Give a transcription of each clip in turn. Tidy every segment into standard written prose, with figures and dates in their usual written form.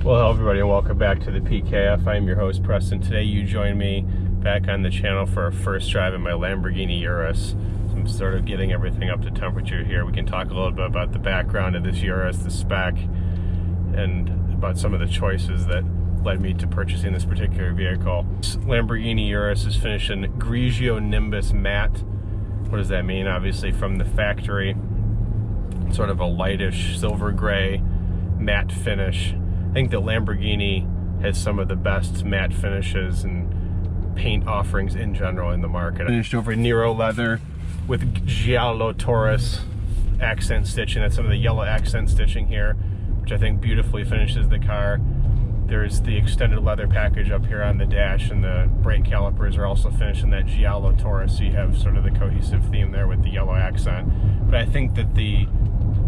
Well, hello everybody and welcome back to the PKF. I'm your host Preston. Today you join me back on the channel for our first drive in my Lamborghini Urus. So I'm sort of getting everything up to temperature here. We can talk a little bit about the background of this Urus, the spec, and about some of the choices that led me to purchasing this particular vehicle. This Lamborghini Urus is finished in Grigio Nimbus Matt. What does that mean? Obviously from the factory, sort of a lightish silver gray matte finish. I think the Lamborghini has some of the best matte finishes and paint offerings in general in the market. Finished over Nero leather with Giallo Taurus accent stitching. That's some of the yellow accent stitching here, which I think beautifully finishes the car. There's the extended leather package up here on the dash, and the brake calipers are also finished in that Giallo Taurus, so you have sort of the cohesive theme there with the yellow accent. But I think that the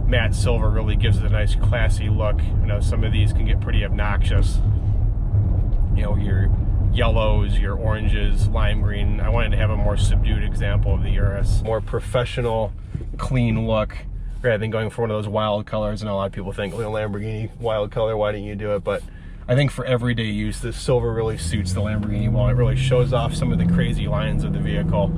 matte silver really gives it a nice classy look. You know, some of these can get pretty obnoxious. You know, your yellows, your oranges, lime green. I wanted to have a more subdued example of the Urus. More professional, clean look, rather than going for one of those wild colors. And a lot of people think, well, Lamborghini, wild color, why didn't you do it? But I think for everyday use, this silver really suits the Lamborghini well. It really shows off some of the crazy lines of the vehicle.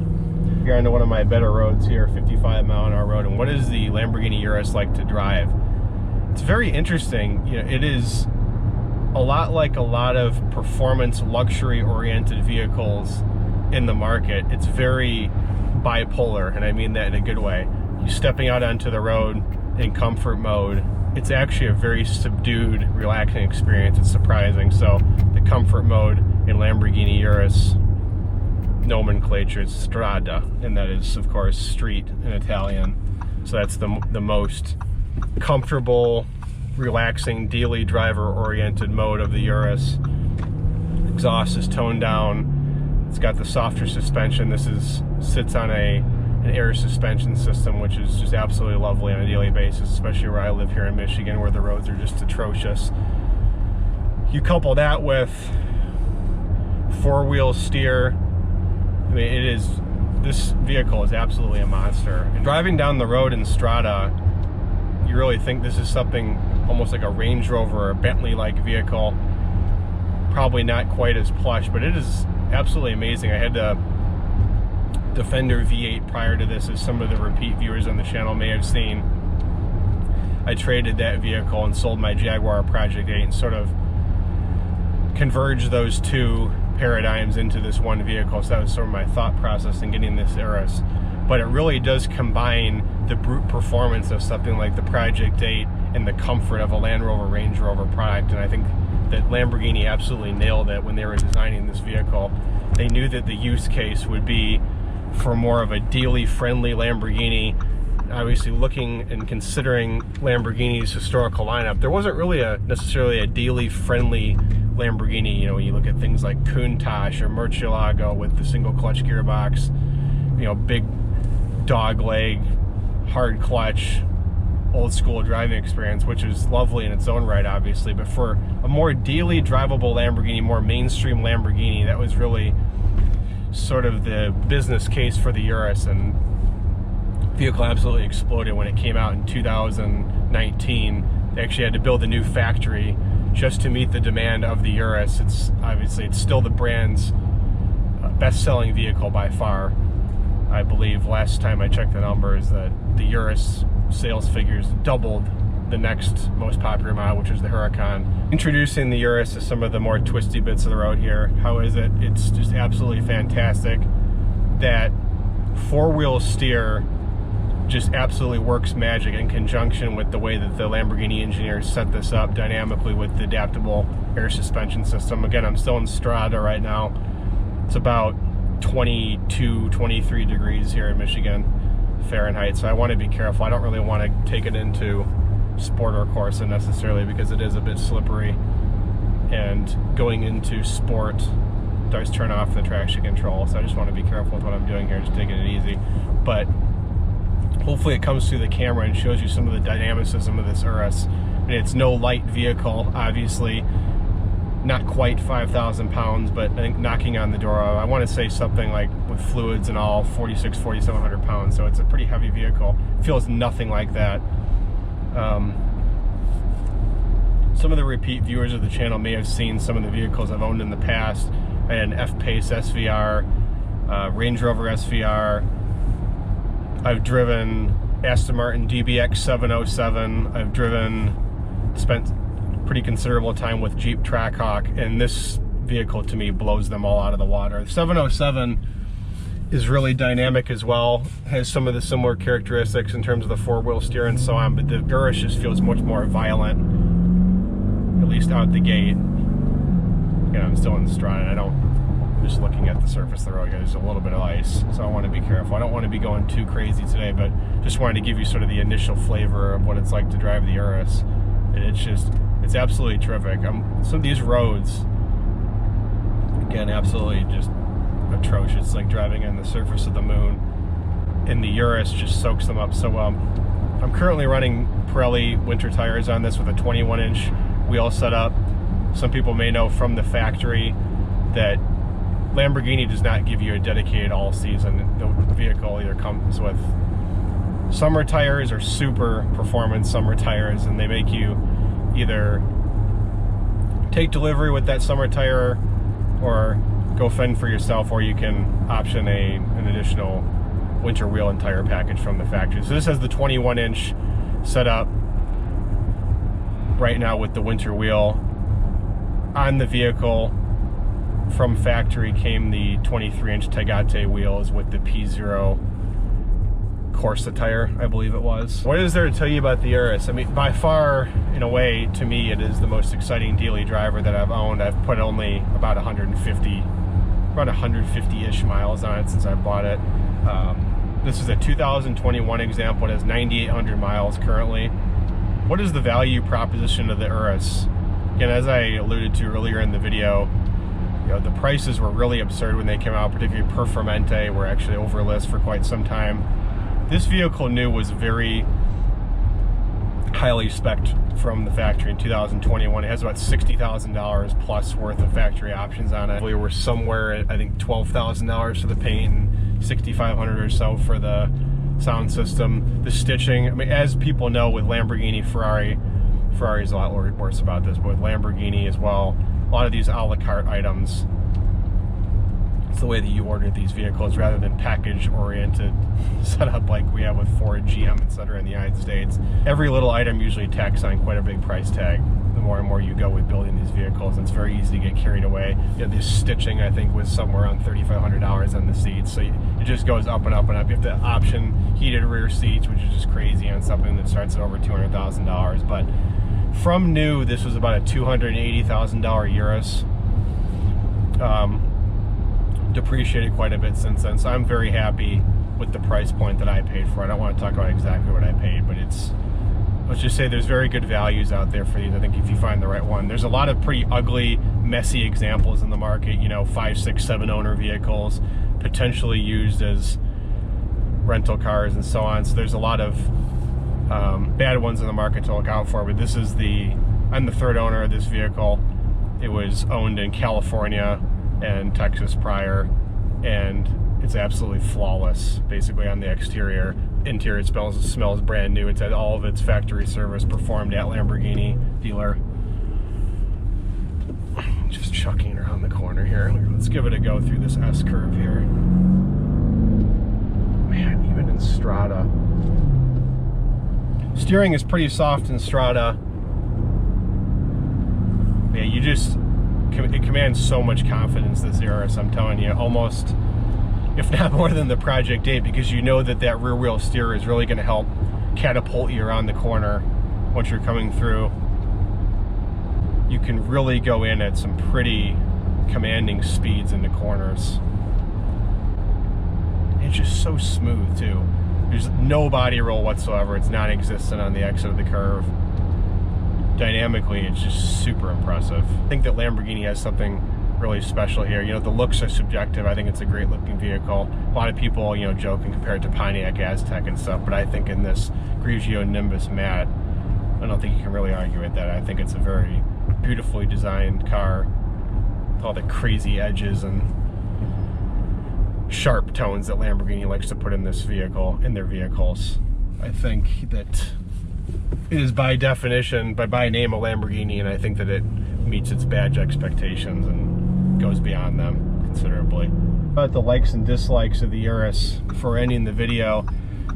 Here onto one of my better roads here, 55-mile-an-hour road. And what is the Lamborghini Urus like to drive? It's very interesting. You know, it is a lot like a lot of performance, luxury-oriented vehicles in the market. It's very bipolar, and I mean that in a good way. You're stepping out onto the road in comfort mode. It's actually a very subdued, relaxing experience. It's surprising. So the comfort mode in Lamborghini Urus nomenclature is strata, and that is of course street in Italian. So that's the most comfortable, relaxing, daily driver oriented mode of the Urus. Exhaust is toned down. It's got the softer suspension. This sits on an air suspension system, which is just absolutely lovely on a daily basis, especially where I live here in Michigan, where the roads are just atrocious. You couple that with four-wheel steer. I mean, this vehicle is absolutely a monster. And driving down the road in strata, you really think this is something almost like a Range Rover or a Bentley-like vehicle. Probably not quite as plush, but it is absolutely amazing. I had the Defender V8 prior to this, as some of the repeat viewers on the channel may have seen. I traded that vehicle and sold my Jaguar Project 8 and sort of converged those two paradigms into this one vehicle. So that was sort of my thought process in getting this Urus. But it really does combine the brute performance of something like the Project 8 and the comfort of a Land Rover Range Rover product. And I think that Lamborghini absolutely nailed it when they were designing this vehicle. They knew that the use case would be for more of a daily friendly Lamborghini. Obviously looking and considering Lamborghini's historical lineup, there wasn't really necessarily a daily friendly Lamborghini. You know, when you look at things like Countach or Murcielago with the single clutch gearbox, you know, big dog leg, hard clutch, old school driving experience, which is lovely in its own right, obviously. But for a more daily drivable Lamborghini, more mainstream Lamborghini, that was really sort of the business case for the Urus. And the vehicle absolutely exploded when it came out in 2019. They actually had to build a new factory just to meet the demand of the Urus. It's still the brand's best-selling vehicle by far. I believe last time I checked the numbers that the Urus sales figures doubled the next most popular model, which is the Huracan. Introducing the Urus to some of the more twisty bits of the road here. How is it? It's just absolutely fantastic. That four-wheel steer just absolutely works magic in conjunction with the way that the Lamborghini engineers set this up dynamically with the adaptable air suspension system. Again, I'm still in strata right now. It's about 22, 23 degrees here in Michigan, Fahrenheit, so I want to be careful. I don't really want to take it into sport or Corsa necessarily, because it is a bit slippery, and going into sport does turn off the traction control, so I just want to be careful with what I'm doing here, just taking it easy. But hopefully it comes through the camera and shows you some of the dynamicism of this Urus. And it's no light vehicle, obviously, not quite 5,000 pounds, but I think knocking on the door, I want to say something like with fluids and all, 4,700 pounds. So it's a pretty heavy vehicle. It feels nothing like that. Some of the repeat viewers of the channel may have seen some of the vehicles I've owned in the past. I had an F-Pace SVR, Range Rover SVR. I've driven Aston Martin DBX 707. I've spent pretty considerable time with Jeep Trackhawk, and this vehicle to me blows them all out of the water. The 707 is really dynamic as well, has some of the similar characteristics in terms of the four-wheel steer and so on, but the Urus just feels much more violent, at least out the gate. Again, I'm still in the strata, and I'm just looking at the surface of the road here. There's a little bit of ice, so I want to be careful. I don't want to be going too crazy today, but just wanted to give you sort of the initial flavor of what it's like to drive the Urus. And it's absolutely terrific. Some of these roads, again, absolutely just atrocious. It's like driving on the surface of the moon, and the Urus just soaks them up so well. I'm currently running Pirelli winter tires on this with a 21-inch wheel setup. Some people may know from the factory that Lamborghini does not give you a dedicated all-season. The vehicle either comes with summer tires or super performance summer tires, and they make you either take delivery with that summer tire or go fend for yourself, or you can option an additional winter wheel and tire package from the factory. So this has the 21-inch setup right now with the winter wheel. On the vehicle from factory came the 23-inch Tegate wheels with the P0 Corsa tire, I believe it was. What is there to tell you about the Urus? I mean, by far, in a way, to me, it is the most exciting daily driver that I've owned. I've put only about 150-ish miles on it since I bought it. This is a 2021 example. It has 9,800 miles currently. What is the value proposition of the Urus? Again, as I alluded to earlier in the video, the prices were really absurd when they came out, particularly Performante were actually over list for quite some time. This vehicle new was very highly spec'd from the factory in 2021. It has about $60,000 plus worth of factory options on it. We were somewhere at, I think, $12,000 for the paint and $6,500 or so for the sound system. The stitching, I mean, as people know with Lamborghini, Ferrari's a lot worse about this, but with Lamborghini as well, a lot of these a la carte items, it's the way that you order these vehicles rather than package-oriented setup like we have with Ford, GM, etc. in the United States. Every little item usually tacks on quite a big price tag the more and more you go with building these vehicles, and it's very easy to get carried away. This stitching, I think, was somewhere around $3,500 on the seats, so it just goes up and up and up. You have to option heated rear seats, which is just crazy on something that starts at over $200,000. But from new, this was about a $280,000 Urus. Depreciated quite a bit since then, so I'm very happy with the price point that I paid for it. I don't want to talk about exactly what I paid, but let's just say there's very good values out there for these, I think, if you find the right one. There's a lot of pretty ugly, messy examples in the market, 5, 6, 7 owner vehicles, potentially used as rental cars and so on, so there's a lot of bad ones in the market to look out for, but I'm the third owner of this vehicle. It was owned in California and Texas prior, and it's absolutely flawless basically on the exterior. Interior smells brand new. It's had all of its factory service performed at Lamborghini dealer. Just chucking around the corner here. Let's give it a go through this S curve here. Man, even in strata, steering is pretty soft in strata. Yeah, it commands so much confidence, this Urus, I'm telling you, almost, if not more than the Project 8, because you know that rear wheel steer is really going to help catapult you around the corner once you're coming through. You can really go in at some pretty commanding speeds in the corners. It's just so smooth too. There's no body roll whatsoever. It's non-existent on the exit of the curve. Dynamically, it's just super impressive. I think that Lamborghini has something really special here. The looks are subjective. I think it's a great looking vehicle. A lot of people, joke and compare it to Pontiac Aztek and stuff, but I think in this Grigio Nimbus Matt, I don't think you can really argue with that. I think it's a very beautifully designed car with all the crazy edges and sharp tones that Lamborghini likes to put in their vehicles. I think that is by definition, by name, a Lamborghini, and I think that it meets its badge expectations and goes beyond them considerably. About the likes and dislikes of the Urus for ending the video,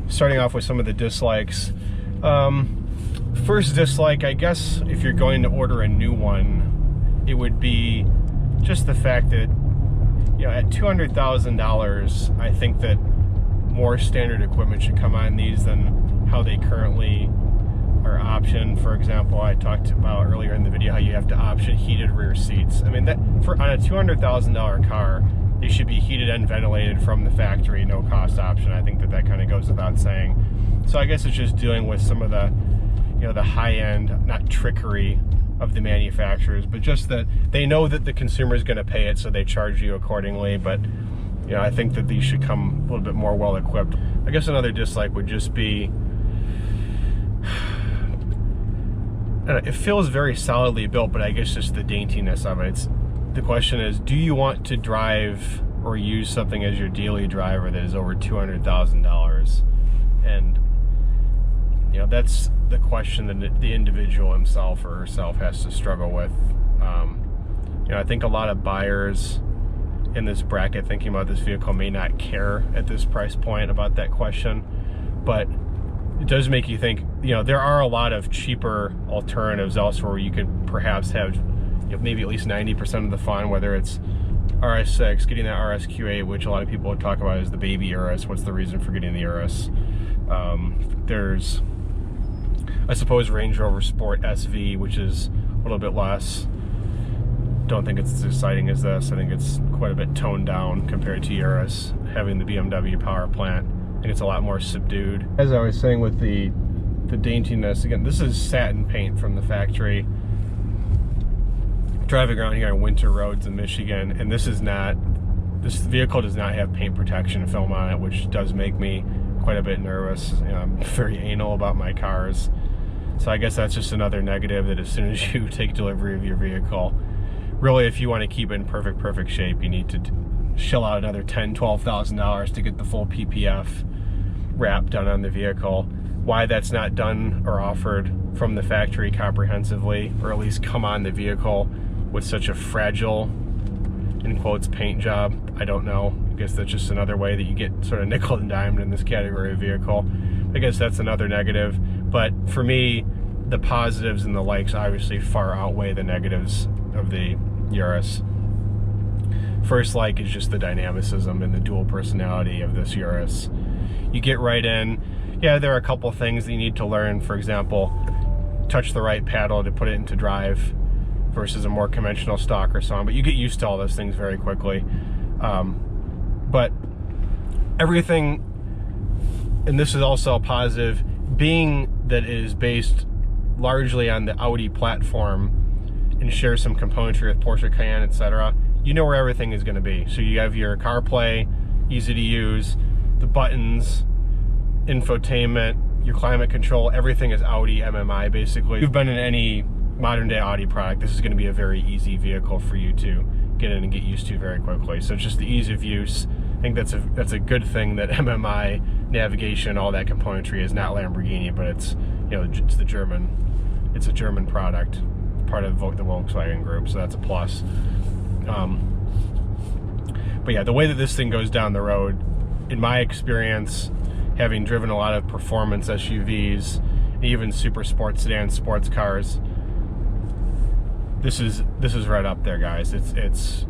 starting off with some of the dislikes. First dislike, I guess, if you're going to order a new one, it would be just the fact that, you know, at $200,000, I think that more standard equipment should come on these than how they currently are optioned. For example, I talked about earlier in the video how you have to option heated rear seats. I mean, that on a $200,000 car, they should be heated and ventilated from the factory, no cost option. I think that kind of goes without saying. So I guess it's just dealing with some of the, you know, the high-end, not trickery of the manufacturers, but just that they know that the consumer is going to pay it, so they charge you accordingly. But, you know, I think that these should come a little bit more well-equipped. I guess another dislike would just be, it feels very solidly built, but I guess just the daintiness of it. The question is, do you want to drive or use something as your daily driver that is over $200,000? And, you know, that's the question that the individual himself or herself has to struggle with. You know, I think a lot of buyers in this bracket thinking about this vehicle may not care at this price point about that question, but it does make you think, you know, there are a lot of cheaper alternatives elsewhere where you could perhaps have, you know, maybe at least 90% of the fun, whether it's RS6, getting that RSQ8, which a lot of people would talk about as the baby Urus. What's the reason for getting the Urus? There's, I suppose, Range Rover Sport SV, which is a little bit less. Don't think it's as exciting as this. I think it's quite a bit toned down compared to Urus, having the BMW power plant. I think it's a lot more subdued. As I was saying with the daintiness, again, this is satin paint from the factory. Driving around here on winter roads in Michigan, and this vehicle does not have paint protection film on it, which does make me quite a bit nervous. You know, I'm very anal about my cars, so I guess that's just another negative, that as soon as you take delivery of your vehicle, really, if you want to keep it in perfect shape, you need to shell out another $10,000, $12,000 to get the full PPF wrap done on the vehicle. Why that's not done or offered from the factory comprehensively, or at least come on the vehicle with such a fragile, in quotes, paint job, I don't know. I guess that's just another way that you get sort of nickel and dimed in this category of vehicle. I guess that's another negative. But for me, the positives and the likes obviously far outweigh the negatives of the Urus. First like is just the dynamicism and the dual personality of this Urus. You get right in. Yeah, there are a couple things that you need to learn. For example, touch the right paddle to put it into drive versus a more conventional stock or so on. But you get used to all those things very quickly. But everything, and this is also a positive, being that it is based largely on the Audi platform and shares some componentry with Porsche Cayenne, etc., you know where everything is going to be. So you have your CarPlay, easy to use, the buttons, infotainment, your climate control, everything is Audi MMI basically. If you've been in any modern day Audi product, this is going to be a very easy vehicle for you to get in and get used to very quickly. So it's just the ease of use. I think that's a good thing, that MMI, navigation, all that componentry is not Lamborghini, but it's, you know, it's a German product, part of the Volkswagen group, so that's a plus. But yeah, the way that this thing goes down the road, in my experience, having driven a lot of performance SUVs, even super sports sedan sports cars, this is right up there, guys. It's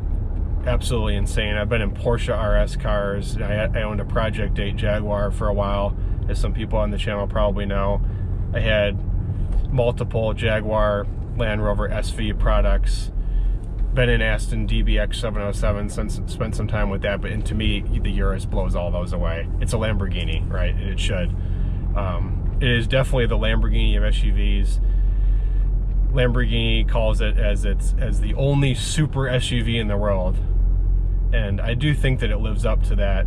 absolutely insane. I've been in Porsche RS cars. I owned a Project 8 Jaguar for a while, as some people on the channel probably know. I had multiple Jaguar Land Rover SV products. Been in Aston DBX 707, spent some time with that, but to me, the Urus blows all those away. It's a Lamborghini, right? It should. It is definitely the Lamborghini of SUVs. Lamborghini calls it as the only super SUV in the world, and I do think that it lives up to that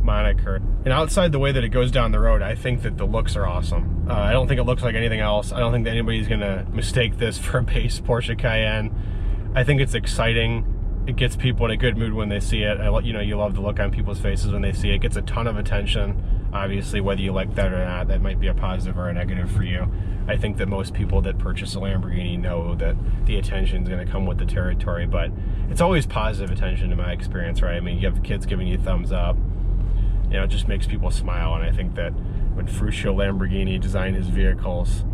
moniker. And outside the way that it goes down the road, I think that the looks are awesome. I don't think it looks like anything else. I don't think that anybody's gonna mistake this for a base Porsche Cayenne. I think it's exciting. It gets people in a good mood when they see it. You know, you love the look on people's faces when they see it. It gets a ton of attention Obviously, whether you like that or not, that might be a positive or a negative for you. I think that most people that purchase a Lamborghini know that the attention is going to come with the territory, but it's always positive attention in my experience, right? I mean, you have kids giving you thumbs up, you know, it just makes people smile. And I think that when Ferruccio Lamborghini designed his vehicles,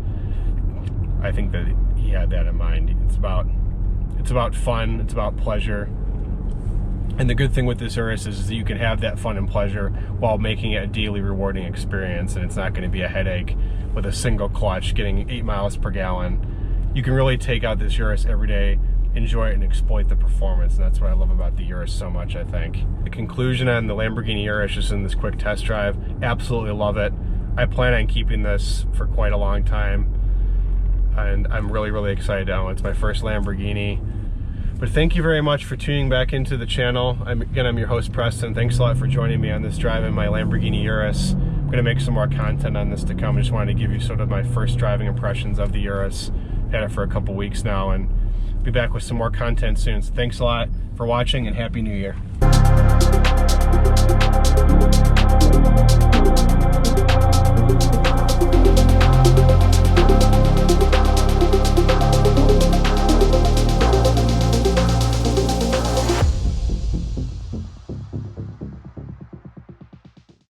I think that he had that in mind. It's about fun, it's about pleasure. And the good thing with this Urus is that you can have that fun and pleasure while making it a daily rewarding experience, and it's not going to be a headache with a single clutch getting 8 miles per gallon. You can really take out this Urus every day, enjoy it, and exploit the performance, and that's what I love about the Urus so much, I think. The conclusion on the Lamborghini Urus just in this quick test drive, absolutely love it. I plan on keeping this for quite a long time, and I'm really, really excited now. It's my first Lamborghini. But thank you very much for tuning back into the channel. I'm your host, Preston. Thanks a lot for joining me on this drive in my Lamborghini Urus. I'm gonna make some more content on this to come. I just wanted to give you sort of my first driving impressions of the Urus. Had it for a couple weeks now, and be back with some more content soon. So thanks a lot for watching, and Happy New Year.